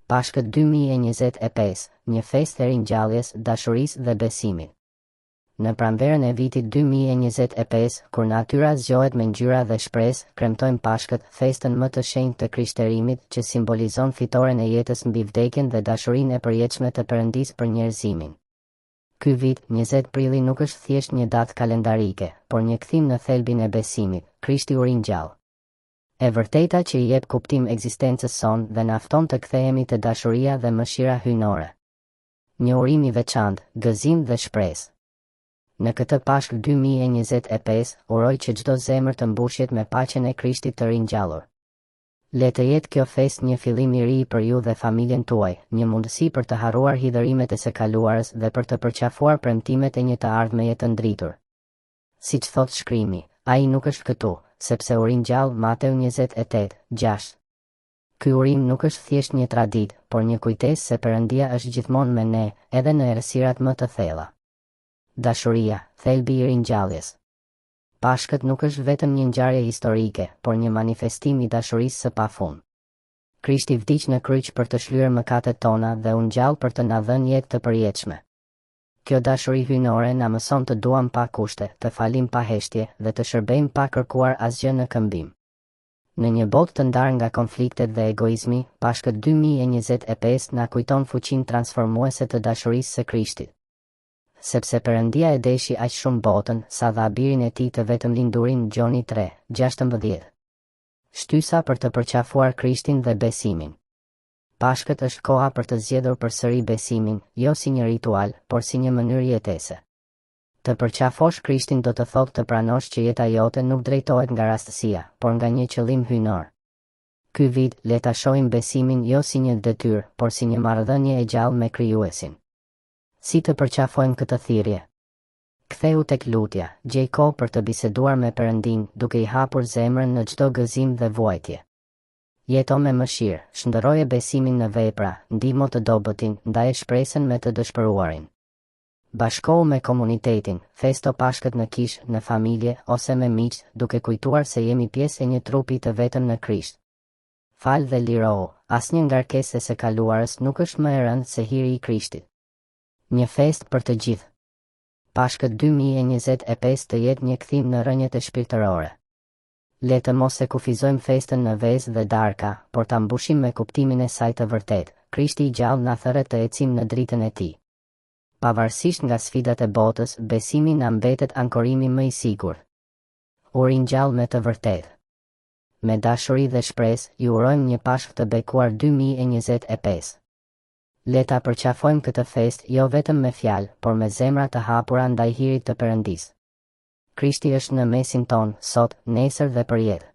Pashkët 2025, një festë e ringjalljes, dashurisë dhe besimit. Në pranverën e vitit 2025, kur natyra zgjohet me ngjyra dhe shpresë, kremtojmë Pashkët, festën më të shenjtë të krishterimit, që simbolizon fitoren e jetës mbi vdekjen dhe dashurinë e përjetshme të Perëndisë për njerëzimin. Ky vit, 20 prilli, nuk është thjesht një datë kalendarike, por një kthim në thelbin e besimit. Krishti u ringjall. E vërteta që i jep kuptim ekzistencës sonë dhe na fton të kthehemi te dashuria dhe mëshira hyjnore. Një urim i veçantë, gëzim dhe shpresë. Në këtë Pashkë 2025, uroj që çdo zemër të mbushet me paqen e Krishtit të ringjallur. Le të jetë kjo festë një fillim i ri për ju dhe familjen tuaj, një mundësi për të harruar hidhërimet e së kaluarës dhe për të përqafuar premtimet e një të ardhmeje të ndritur. Siç thot shkrimi, ai nuk është këtu, sepse u ringjall. Mateu 28:6. Ky urim nuk është thjesht një traditë, por një kujtesë se Perëndia është gjithmonë me ne, edhe në errësirat më të thella. Dashuria, thelbi i ringjalljes. Pashkët nuk është vetëm një ngjarje historike, por një manifestim i dashurisë së pafund. Krishti vdiq në kryq për të shlyer mëkatet tona dhe u ngjall për të na dhënë jetë të përjetshme. Kjo dashuri hyjnore na mëson të duam pa kushte, të falim pa heshtje dhe të shërbejmë pa kërkuar asgjë në këmbim. Në një botë të ndarë nga konfliktet dhe egoizmi, Pashkët 2025 na kujton fuqinë transformuese të dashurisë së Krishtit. Sepse Perëndia e deshi aq shumë botën, sa dha birin e tij të vetëm lindurin, Gjoni 3:16. Shtysa për të përqafuar Krishtin dhe besimin. Pashkët është koha për të zgjedhur përsëri besimin, jo si një ritual, por si një mënyrë jetese. Të përqafosh Krishtin do të thotë të pranosh që jeta jote nuk drejtohet nga rastësia, por nga një qëllim hyjnor. Ky vit, le ta shohim besimin jo si një detyrë, por si një marrëdhënie e gjallë me Krijuesin. Si të përqafojmë këtë thirrje? Ktheu tek lutja, gjej kohë për të biseduar me Perëndin, duke i hapur zemrën në çdo gëzim dhe vuajtje. Jeto me mëshirë, shndërroje besimin në vepra, ndihmo të dobëtin, ndaje shpresën me të dëshpëruarin. Bashkohu me komunitetin, festo Pashkët në kishë, në familje ose me miq, duke kujtuar se jemi pjesë e një trupi të vetëm në Krisht. Fal dhe lirohu, asnjë ngarkesë e së kaluarës nuk është më e rëndë se hiri i Krishtit. Një festë për të gjithë. Pashkët 2025 të jetë një kthim në rënjet e shpirtërore. Le të mos e kufizojmë festën në vezë dhe darka, por ta mbushim me kuptimin e saj të vërtetë. Krishti i gjallë na thërret të ecim në dritën e tij. Pavarësisht nga sfidat e botës, besimi na mbetet ankorimi më i sigurt. U ringjall me të vërtetë. Me dashuri dhe shpresë, ju urojmë një Pashkë të bekuar 2025. Le ta përqafojmë këtë festë jo vetëm me fjalë, por me zemra të hapura ndaj hirit të Perëndisë. Krishti është në mesin ton, sot, nesër dhe përjetë.